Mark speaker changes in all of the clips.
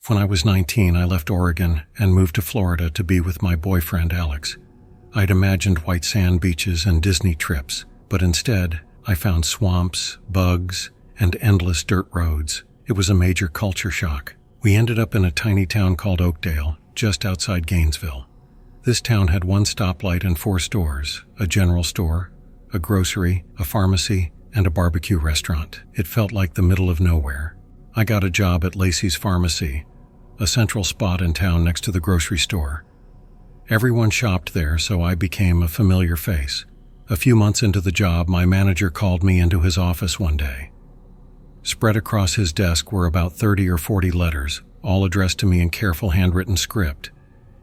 Speaker 1: When I was 19, I left Oregon and moved to Florida to be with my boyfriend, Alex. I'd imagined white sand beaches and Disney trips, but instead, I found swamps, bugs, and endless dirt roads. It was a major culture shock. We ended up in a tiny town called Oakdale, just outside Gainesville. This town had one stoplight and 4 stores, a general store, a grocery, a pharmacy, and a barbecue restaurant. It felt like the middle of nowhere. I got a job at Lacey's Pharmacy, a central spot in town next to the grocery store. Everyone shopped there, so I became a familiar face. A few months into the job, my manager called me into his office one day. Spread across his desk were about 30 or 40 letters, all addressed to me in careful handwritten script.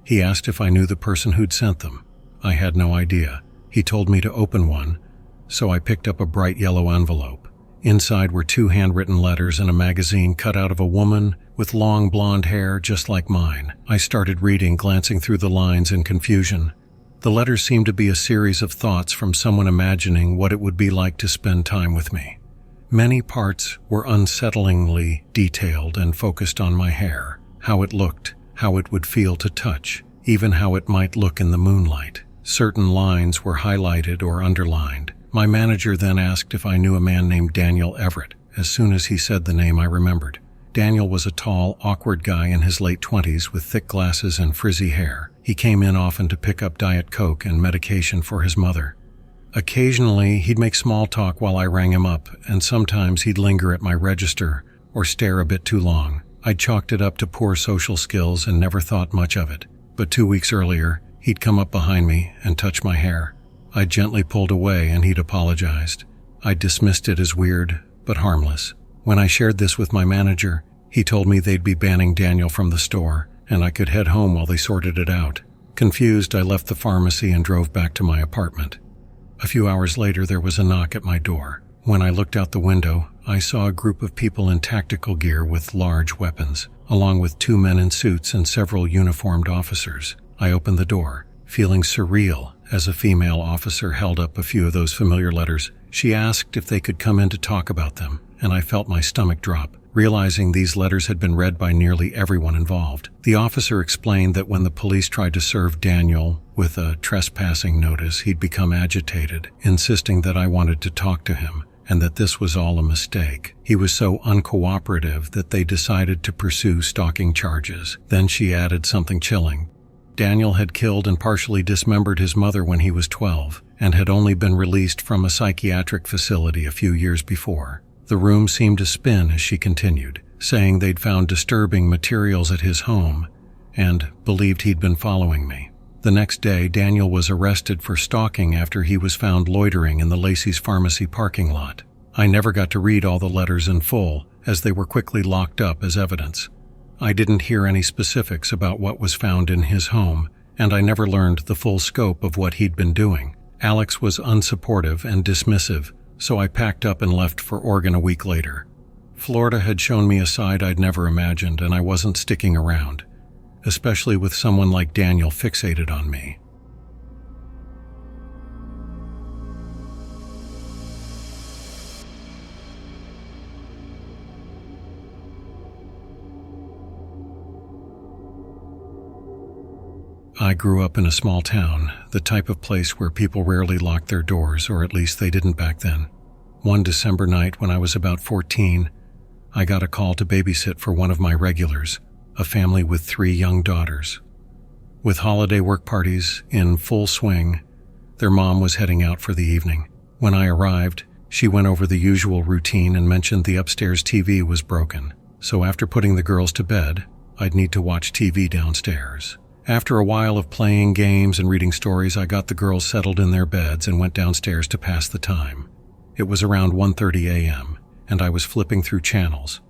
Speaker 1: He asked if I knew the person who'd sent them. I had no idea. He told me to open one, so I picked up a bright yellow envelope. Inside were 2 handwritten letters and a magazine cut out of a woman with long blonde hair just like mine. I started reading, glancing through the lines in confusion. The letters seemed to be a series of thoughts from someone imagining what it would be like to spend time with me. Many parts were unsettlingly detailed and focused on my hair, how it looked, how it would feel to touch, even how it might look in the moonlight. Certain lines were highlighted or underlined. My manager then asked if I knew a man named Daniel Everett. As soon as he said the name, I remembered. Daniel was a tall, awkward guy in his late 20s with thick glasses and frizzy hair. He came in often to pick up Diet Coke and medication for his mother. Occasionally, he'd make small talk while I rang him up, and sometimes he'd linger at my register or stare a bit too long. I'd chalked it up to poor social skills and never thought much of it. But 2 weeks earlier, he'd come up behind me and touch my hair. I gently pulled away and he'd apologized. I dismissed it as weird, but harmless. When I shared this with my manager, he told me they'd be banning Daniel from the store, and I could head home while they sorted it out. Confused, I left the pharmacy and drove back to my apartment. A few hours later, there was a knock at my door. When I looked out the window, I saw a group of people in tactical gear with large weapons, along with 2 men in suits and several uniformed officers. I opened the door, feeling surreal as a female officer held up a few of those familiar letters. She asked if they could come in to talk about them, and I felt my stomach drop, realizing these letters had been read by nearly everyone involved. The officer explained that when the police tried to serve Daniel with a trespassing notice, he'd become agitated, insisting that I wanted to talk to him, and that this was all a mistake. He was so uncooperative that they decided to pursue stalking charges. Then she added something chilling. Daniel had killed and partially dismembered his mother when he was 12, and had only been released from a psychiatric facility a few years before. The room seemed to spin as she continued, saying they'd found disturbing materials at his home, and believed he'd been following me. The next day, Daniel was arrested for stalking after he was found loitering in the Lacey's Pharmacy parking lot. I never got to read all the letters in full, as they were quickly locked up as evidence. I didn't hear any specifics about what was found in his home, and I never learned the full scope of what he'd been doing. Alex was unsupportive and dismissive, so I packed up and left for Oregon a week later. Florida had shown me a side I'd never imagined, and I wasn't sticking around, especially with someone like Daniel fixated on me. I grew up in a small town, the type of place where people rarely locked their doors, or at least they didn't back then. One December night when I was about 14, I got a call to babysit for one of my regulars, a family with 3 young daughters. With holiday work parties in full swing, their mom was heading out for the evening. When I arrived, she went over the usual routine and mentioned the upstairs TV was broken, so after putting the girls to bed, I'd need to watch TV downstairs. After a while of playing games and reading stories, I got the girls settled in their beds and went downstairs to pass the time. It was around 1:30 a.m., and I was flipping through channels,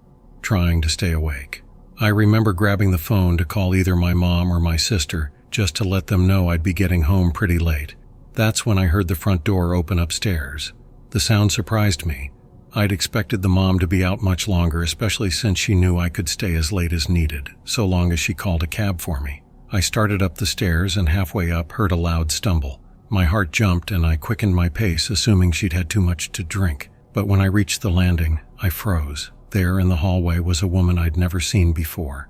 Speaker 1: trying to stay awake. I remember grabbing the phone to call either my mom or my sister, just to let them know I'd be getting home pretty late. That's when I heard the front door open upstairs. The sound surprised me. I'd expected the mom to be out much longer, especially since she knew I could stay as late as needed, so long as she called a cab for me. I started up the stairs and halfway up heard a loud stumble. My heart jumped and I quickened my pace, assuming she'd had too much to drink. But when I reached the landing, I froze. There in the hallway was a woman I'd never seen before.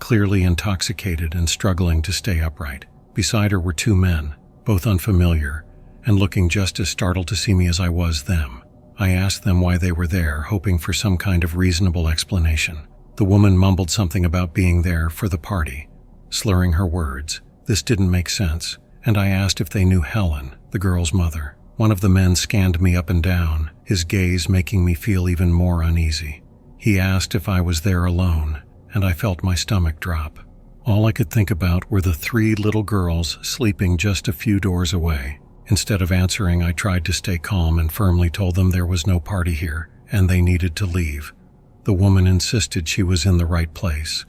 Speaker 1: clearly intoxicated and struggling to stay upright. Beside her were two men, both unfamiliar, and looking just as startled to see me as I was them. I asked them why they were there, hoping for some kind of reasonable explanation. The woman mumbled something about being there for the party, slurring her words. This didn't make sense, and I asked if they knew Helen, the girl's mother. One of the men scanned me up and down, his gaze making me feel even more uneasy. He asked if I was there alone, and I felt my stomach drop. All I could think about were the 3 little girls sleeping just a few doors away. Instead of answering, I tried to stay calm and firmly told them there was no party here, and they needed to leave. The woman insisted she was in the right place,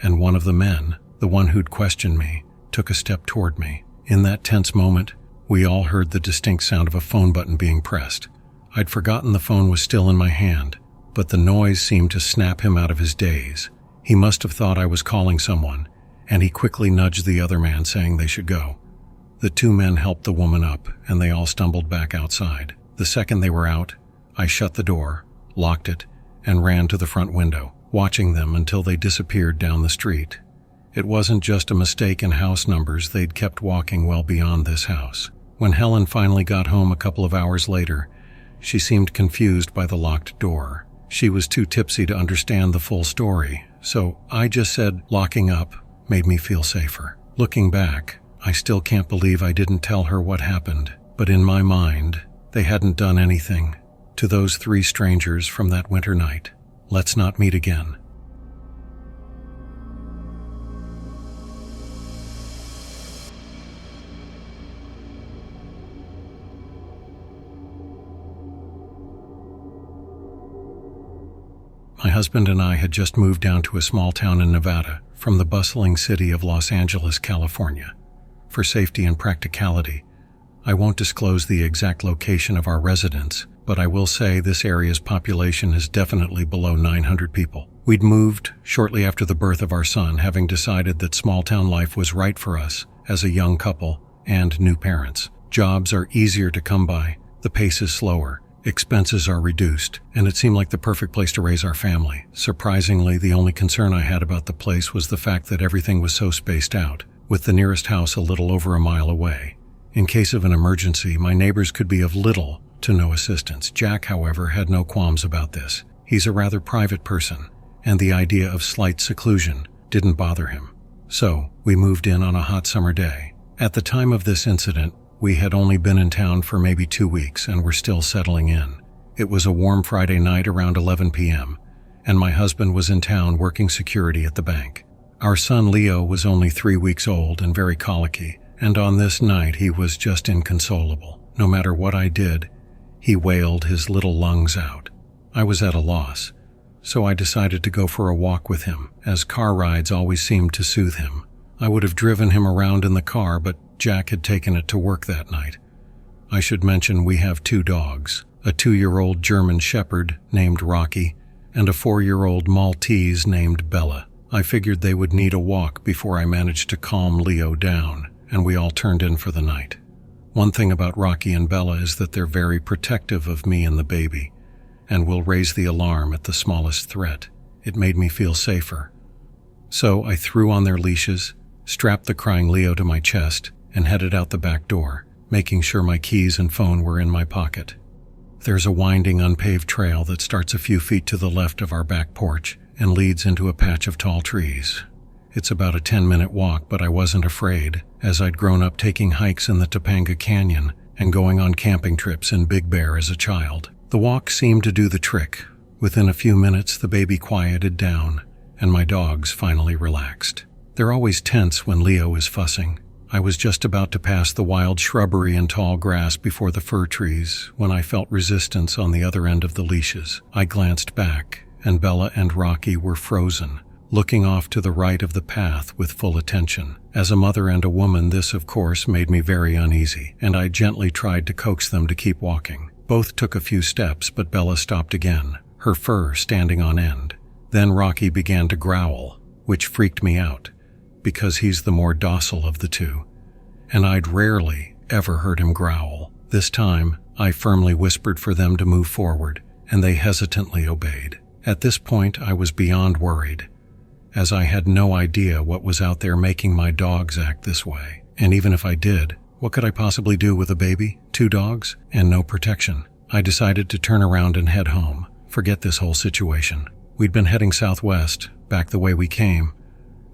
Speaker 1: and one of the men, the one who'd questioned me, took a step toward me. In that tense moment, we all heard the distinct sound of a phone button being pressed. I'd forgotten the phone was still in my hand, but the noise seemed to snap him out of his daze. He must have thought I was calling someone, and he quickly nudged the other man, saying they should go. The 2 men helped the woman up, and they all stumbled back outside. The second they were out, I shut the door, locked it, and ran to the front window, watching them until they disappeared down the street. It wasn't just a mistake in house numbers, they'd kept walking well beyond this house. When Helen finally got home a couple of hours later, she seemed confused by the locked door. She was too tipsy to understand the full story, so I just said locking up made me feel safer. Looking back, I still can't believe I didn't tell her what happened, but in my mind, they hadn't done anything to those 3 strangers from that winter night. Let's not meet again. My husband and I had just moved down to a small town in Nevada from the bustling city of Los Angeles, California. For safety and practicality, I won't disclose the exact location of our residence, but I will say this area's population is definitely below 900 people. We'd moved shortly after the birth of our son, having decided that small-town life was right for us as a young couple and new parents. Jobs are easier to come by, the pace is slower, expenses are reduced, and it seemed like the perfect place to raise our family. Surprisingly, the only concern I had about the place was the fact that everything was so spaced out, with the nearest house a little over a mile away. In case of an emergency, my neighbors could be of little to no assistance. Jack, however, had no qualms about this. He's a rather private person, and the idea of slight seclusion didn't bother him. So, we moved in on a hot summer day. At the time of this incident, we had only been in town for maybe 2 weeks and were still settling in. It was a warm Friday night around 11 p.m., and my husband was in town working security at the bank. Our son Leo was only 3 weeks old and very colicky, and on this night he was just inconsolable. No matter what I did, he wailed his little lungs out. I was at a loss, so I decided to go for a walk with him, as car rides always seemed to soothe him. I would have driven him around in the car, but Jack had taken it to work that night. I should mention we have 2 dogs, a 2-year-old German Shepherd named Rocky and a 4-year-old Maltese named Bella. I figured they would need a walk before I managed to calm Leo down, and we all turned in for the night. One thing about Rocky and Bella is that they're very protective of me and the baby, and will raise the alarm at the smallest threat. It made me feel safer. So I threw on their leashes, strapped the crying Leo to my chest, and headed out the back door, making sure my keys and phone were in my pocket. There's a winding, unpaved trail that starts a few feet to the left of our back porch and leads into a patch of tall trees. It's about a 10-minute walk, but I wasn't afraid, as I'd grown up taking hikes in the Topanga Canyon and going on camping trips in Big Bear as a child. The walk seemed to do the trick. Within a few minutes, the baby quieted down, and my dogs finally relaxed. They're always tense when Leo is fussing. I was just about to pass the wild shrubbery and tall grass before the fir trees when I felt resistance on the other end of the leashes. I glanced back, and Bella and Rocky were frozen, looking off to the right of the path with full attention. As a mother and a woman, this of course made me very uneasy, and I gently tried to coax them to keep walking. Both took a few steps, but Bella stopped again, her fur standing on end. Then Rocky began to growl, which freaked me out, because he's the more docile of the 2, and I'd rarely ever heard him growl. This time, I firmly whispered for them to move forward, and they hesitantly obeyed. At this point, I was beyond worried, as I had no idea what was out there making my dogs act this way. And even if I did, what could I possibly do with a baby, 2 dogs, and no protection? I decided to turn around and head home. Forget this whole situation. We'd been heading southwest, back the way we came,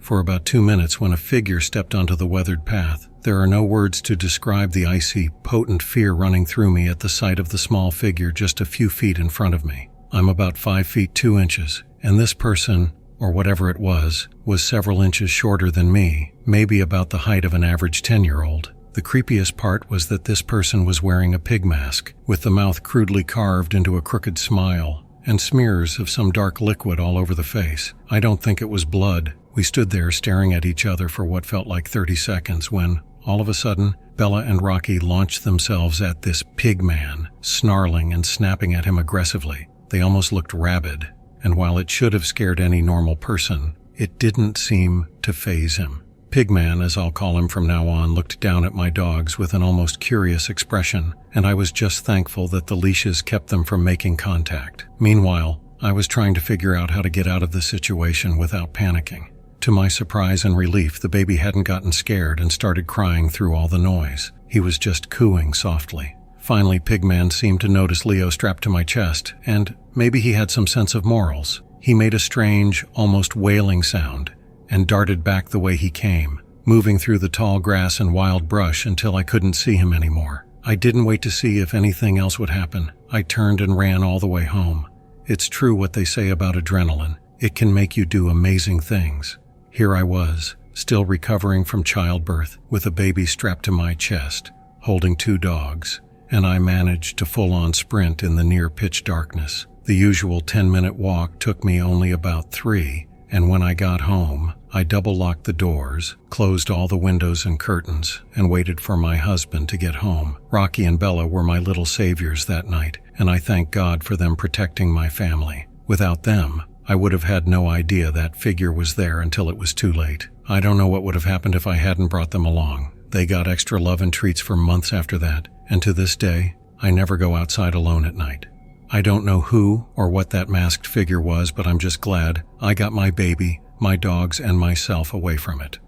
Speaker 1: for about 2 minutes when a figure stepped onto the weathered path. There are no words to describe the icy, potent fear running through me at the sight of the small figure just a few feet in front of me. I'm about 5 feet 2 inches, and this person, or whatever it was several inches shorter than me, maybe about the height of an average 10-year-old. The creepiest part was that this person was wearing a pig mask, with the mouth crudely carved into a crooked smile, and smears of some dark liquid all over the face. I don't think it was blood. We stood there staring at each other for what felt like 30 seconds when, all of a sudden, Bella and Rocky launched themselves at this pig man, snarling and snapping at him aggressively. They almost looked rabid, and while it should have scared any normal person, it didn't seem to faze him. Pigman, as I'll call him from now on, looked down at my dogs with an almost curious expression, and I was just thankful that the leashes kept them from making contact. Meanwhile, I was trying to figure out how to get out of the situation without panicking. To my surprise and relief, the baby hadn't gotten scared and started crying through all the noise. He was just cooing softly. Finally, Pigman seemed to notice Leo strapped to my chest, and maybe he had some sense of morals. He made a strange, almost wailing sound, and darted back the way he came, moving through the tall grass and wild brush until I couldn't see him anymore. I didn't wait to see if anything else would happen. I turned and ran all the way home. It's true what they say about adrenaline. It can make you do amazing things. Here I was, still recovering from childbirth, with a baby strapped to my chest, holding 2 dogs, and I managed to full-on sprint in the near-pitch darkness. The usual 10-minute walk took me only about 3, and when I got home, I double-locked the doors, closed all the windows and curtains, and waited for my husband to get home. Rocky and Bella were my little saviors that night, and I thank God for them protecting my family. Without them, I would have had no idea that figure was there until it was too late. I don't know what would have happened if I hadn't brought them along. They got extra love and treats for months after that, and to this day, I never go outside alone at night. I don't know who or what that masked figure was, but I'm just glad I got my baby, my dogs, and myself away from it.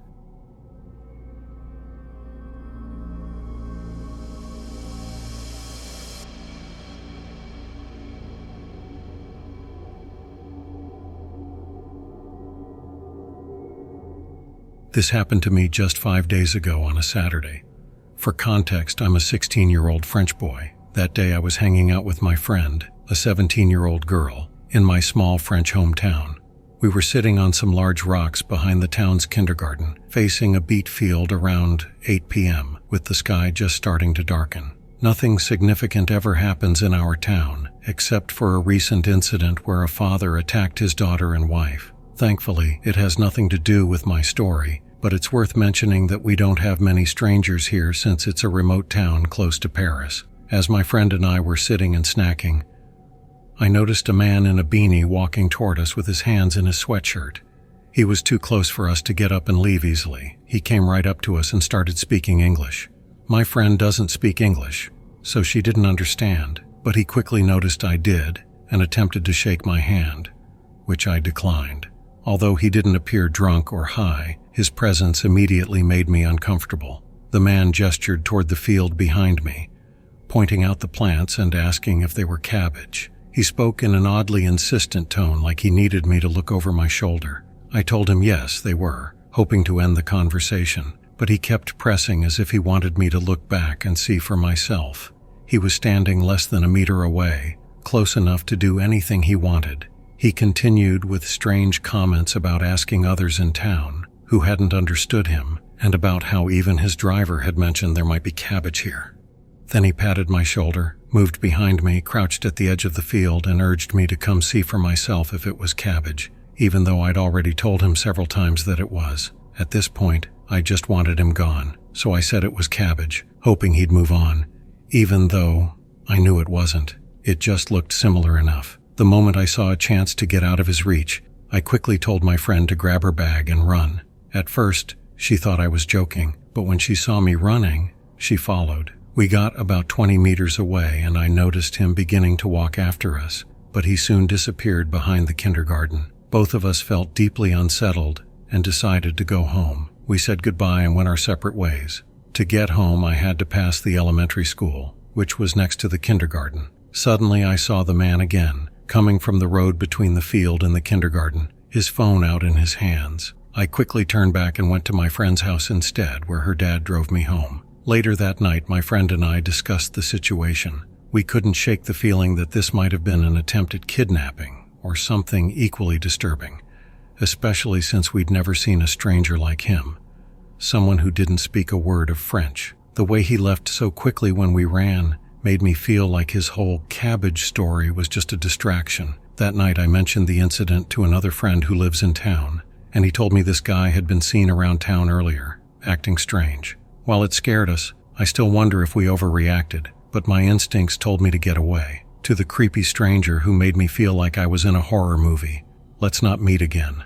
Speaker 1: This happened to me just 5 days ago on a Saturday. For context, I'm a 16-year-old French boy. That day I was hanging out with my friend, a 17-year-old girl, in my small French hometown. We were sitting on some large rocks behind the town's kindergarten, facing a beet field around 8 p.m., with the sky just starting to darken. Nothing significant ever happens in our town, except for a recent incident where a father attacked his daughter and wife. Thankfully, it has nothing to do with my story, but it's worth mentioning that we don't have many strangers here since it's a remote town close to Paris. As my friend and I were sitting and snacking, I noticed a man in a beanie walking toward us with his hands in his sweatshirt. He was too close for us to get up and leave easily. He came right up to us and started speaking English. My friend doesn't speak English, so she didn't understand, but he quickly noticed I did and attempted to shake my hand, which I declined. Although he didn't appear drunk or high, his presence immediately made me uncomfortable. The man gestured toward the field behind me, pointing out the plants and asking if they were cabbage. He spoke in an oddly insistent tone, like he needed me to look over my shoulder. I told him yes, they were, hoping to end the conversation, but he kept pressing as if he wanted me to look back and see for myself. He was standing less than a meter away, close enough to do anything he wanted. He continued with strange comments about asking others in town who hadn't understood him, and about how even his driver had mentioned there might be cabbage here. Then he patted my shoulder, moved behind me, crouched at the edge of the field, and urged me to come see for myself if it was cabbage, even though I'd already told him several times that it was. At this point, I just wanted him gone, so I said it was cabbage, hoping he'd move on, even though I knew it wasn't. It just looked similar enough. The moment I saw a chance to get out of his reach, I quickly told my friend to grab her bag and run. At first, she thought I was joking, but when she saw me running, she followed. We got about 20 meters away, and I noticed him beginning to walk after us, but he soon disappeared behind the kindergarten. Both of us felt deeply unsettled and decided to go home. We said goodbye and went our separate ways. To get home, I had to pass the elementary school, which was next to the kindergarten. Suddenly, I saw the man again, coming from the road between the field and the kindergarten, his phone out in his hands. I quickly turned back and went to my friend's house instead, where her dad drove me home. Later that night, my friend and I discussed the situation. We couldn't shake the feeling that this might have been an attempted kidnapping or something equally disturbing, especially since we'd never seen a stranger like him, someone who didn't speak a word of French. The way he left so quickly when we ran made me feel like his whole cabbage story was just a distraction. That night I mentioned the incident to another friend who lives in town, and he told me this guy had been seen around town earlier, acting strange. While it scared us, I still wonder if we overreacted, but my instincts told me to get away. To the creepy stranger who made me feel like I was in a horror movie, let's not meet again.